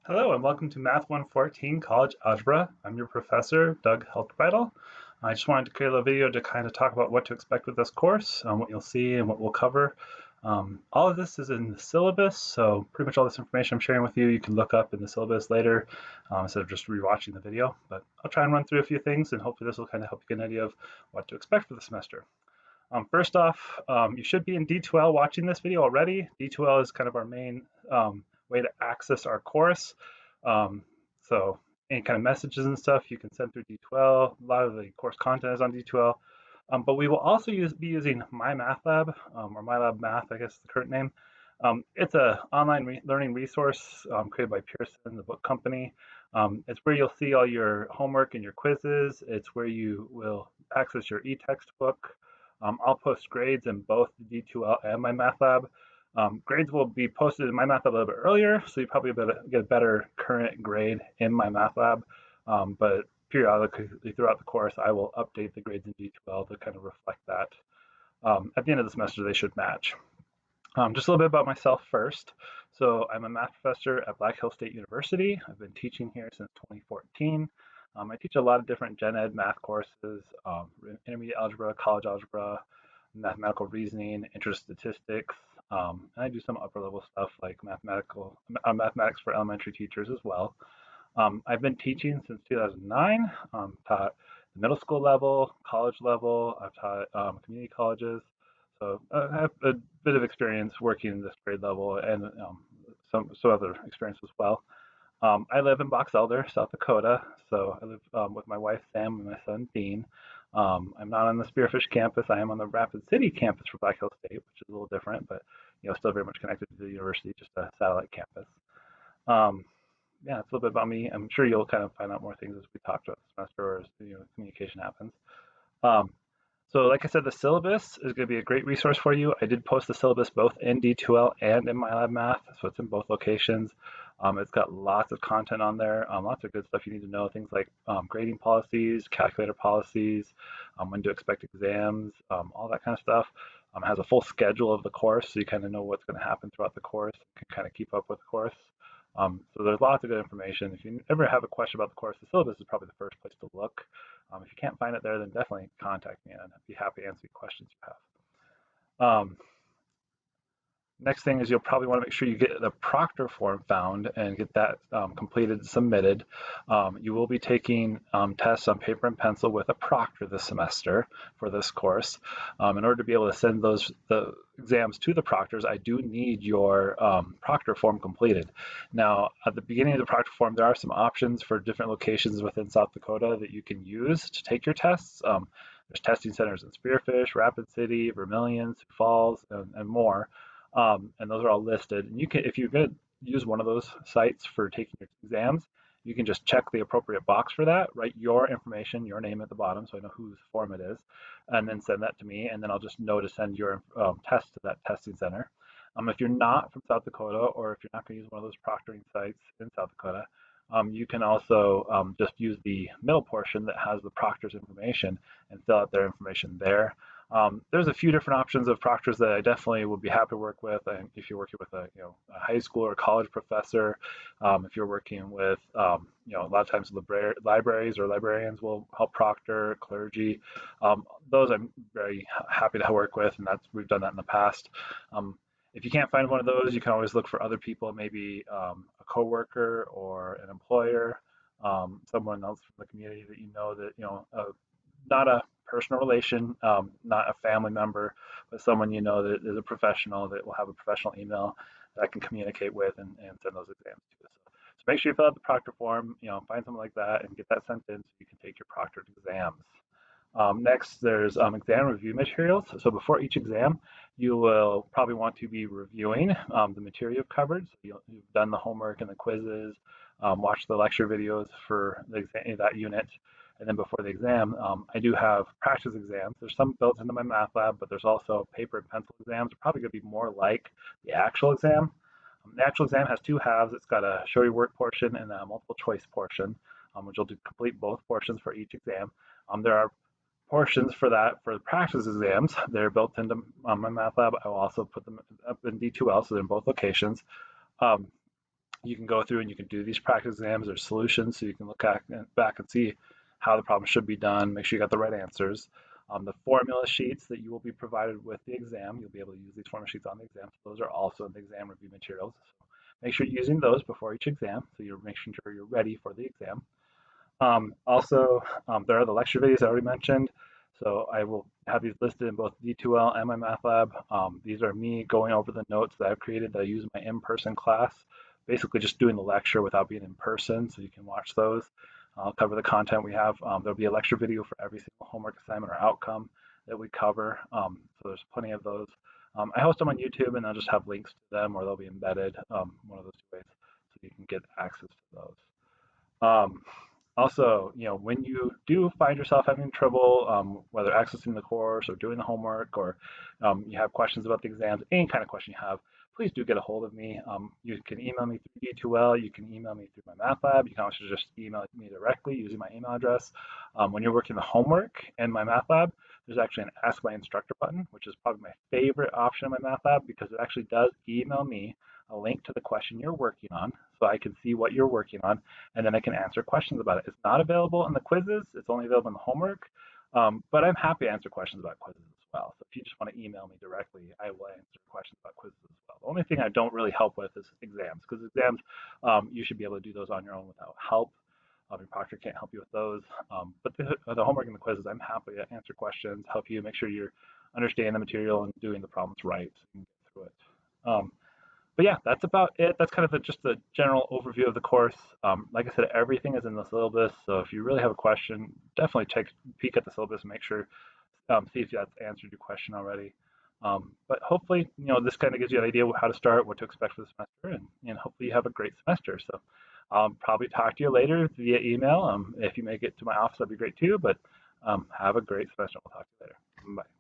Hello and welcome to Math 114 College Algebra. I'm your professor, Doug Helkbeitel. I just wanted to create a little video to kind of talk about what to expect with this course, what you'll see and what we'll cover. All of this is in the syllabus, so pretty much all this information I'm sharing with you, you can look up in the syllabus later instead of just rewatching the video. But I'll try and run through a few things and hopefully this will kind of help you get an idea of what to expect for the semester. First off, you should be in D2L watching this video already. D2L is kind of our main way to access our course. So any kind of messages and stuff you can send through D2L. A lot of the course content is on D2L. But we will also be using MyMathLab, or MyLab Math, I guess is the current name. It's an online learning resource created by Pearson, the book company. It's where you'll see all your homework and your quizzes. It's where you will access your e-textbook. I'll post grades in both the D2L and MyMathLab. Grades will be posted in MyMathLab a little bit earlier, so you probably get a better current grade in MyMathLab. But periodically throughout the course, I will update the grades in D2L to kind of reflect that. At the end of the semester, they should match. Just a little bit about myself first. So I'm a math professor at Black Hills State University. I've been teaching here since 2014. I teach a lot of different gen ed math courses, intermediate algebra, college algebra, mathematical reasoning, intro statistics, and I do some upper level stuff like mathematics for elementary teachers as well. I've been teaching since 2009, taught the middle school level, college level, I've taught community colleges. So I have a bit of experience working in this grade level and some other experience as well. I live in Box Elder, South Dakota. So I live with my wife, Sam, and my son, Dean. I'm not on the Spearfish campus. I am on the Rapid City campus for Black Hills State, which is a little different, but still very much connected to the university, just a satellite campus. Yeah, it's a little bit about me. I'm sure you'll kind of find out more things as we talk throughout the semester or as communication happens. So like I said, the syllabus is going to be a great resource for you. I did post the syllabus both in D2L and in MyLab Math, so it's in both locations. It's got lots of content on there, lots of good stuff you need to know, things like grading policies, calculator policies, when to expect exams, all that kind of stuff. It has a full schedule of the course, so you kind of know what's going to happen throughout the course, can kind of keep up with the course. So there's lots of good information. If you ever have a question about the course, the syllabus is probably the first place to look. If you can't find it there, then definitely contact me and I'd be happy to answer any questions you have. Next thing is you'll probably want to make sure you get the proctor form found and get that completed and submitted. You will be taking tests on paper and pencil with a proctor this semester for this course. In order to be able to send the exams to the proctors, I do need your proctor form completed. Now, at the beginning of the proctor form, there are some options for different locations within South Dakota that you can use to take your tests. There's testing centers in Spearfish, Rapid City, Vermilion, Sioux Falls, and more. And those are all listed. And you can, if you're going to use one of those sites for taking your exams, you can just check the appropriate box for that, write your information, your name at the bottom, so I know whose form it is, and then send that to me, and then I'll just know to send your test to that testing center. If you're not from South Dakota, or if you're not going to use one of those proctoring sites in South Dakota, you can also just use the middle portion that has the proctor's information and fill out their information there. There's a few different options of proctors that I definitely would be happy to work with. If you're working with a high school or college professor, if you're working with a lot of times libraries or librarians will help proctor, clergy. Those I'm very happy to work with, and we've done that in the past. If you can't find one of those, you can always look for other people, maybe a coworker or an employer, someone else from the community that that not a personal relation, not a family member, but someone that is a professional that will have a professional email that I can communicate with and send those exams to. So make sure you fill out the proctor form, find something like that and get that sent in so you can take your proctored exams. Next, there's exam review materials. So before each exam, you will probably want to be reviewing the material you've covered. So you've done the homework and the quizzes, watched the lecture videos for that unit. And then before the exam, I do have practice exams. There's some built into my math lab, but there's also paper and pencil exams. They're probably going to be more like the actual exam. The actual exam has two halves. It's got a show your work portion and a multiple choice portion, which you'll complete both portions for each exam. There are portions for that for the practice exams. They're built into my math lab. I will also put them up in D2L, so they're in both locations. you can go through and you can do these practice exams or solutions, so you can look back and see how the problem should be done, make sure you got the right answers. The formula sheets that you will be provided with the exam, you'll be able to use these formula sheets on the exam. So those are also in the exam review materials. So make sure you're using those before each exam, so you're making sure you're ready for the exam. There are the lecture videos I already mentioned. So I will have these listed in both D2L and my math lab. These are me going over the notes that I've created that I use in my in-person class, basically just doing the lecture without being in person, so you can watch those. I'll cover the content we have. There'll be a lecture video for every single homework assignment or outcome that we cover. So there's plenty of those. I host them on YouTube, and I'll just have links to them, or they'll be embedded, one of those two ways, so you can get access to those. Um, Also, when you do find yourself having trouble, whether accessing the course or doing the homework, or you have questions about the exams, any kind of question you have, please do get a hold of me. You can email me through D2L. You can email me through my math lab. You can also just email me directly using my email address. When you're working the homework in my math lab, there's actually an Ask My Instructor button, which is probably my favorite option in my math lab, because it actually does email me a link to the question you're working on, so I can see what you're working on, and then I can answer questions about it. It's not available in the quizzes. It's only available in the homework, but I'm happy to answer questions about quizzes as well. So if you just want to email me directly, I will answer questions about quizzes as well. The only thing I don't really help with is exams, because exams, you should be able to do those on your own without help. Your proctor can't help you with those. But the homework and the quizzes, I'm happy to answer questions, help you make sure you're understanding the material and doing the problems right so you can get through it. But yeah, that's about it. That's kind of just the general overview of the course. Like I said, everything is in the syllabus. So if you really have a question, definitely take a peek at the syllabus and make sure, see if that's answered your question already. But hopefully, this kind of gives you an idea of how to start, what to expect for the semester, and hopefully you have a great semester. So I'll probably talk to you later via email. If you make it to my office, that'd be great too. But have a great semester. We'll talk to you later. Bye.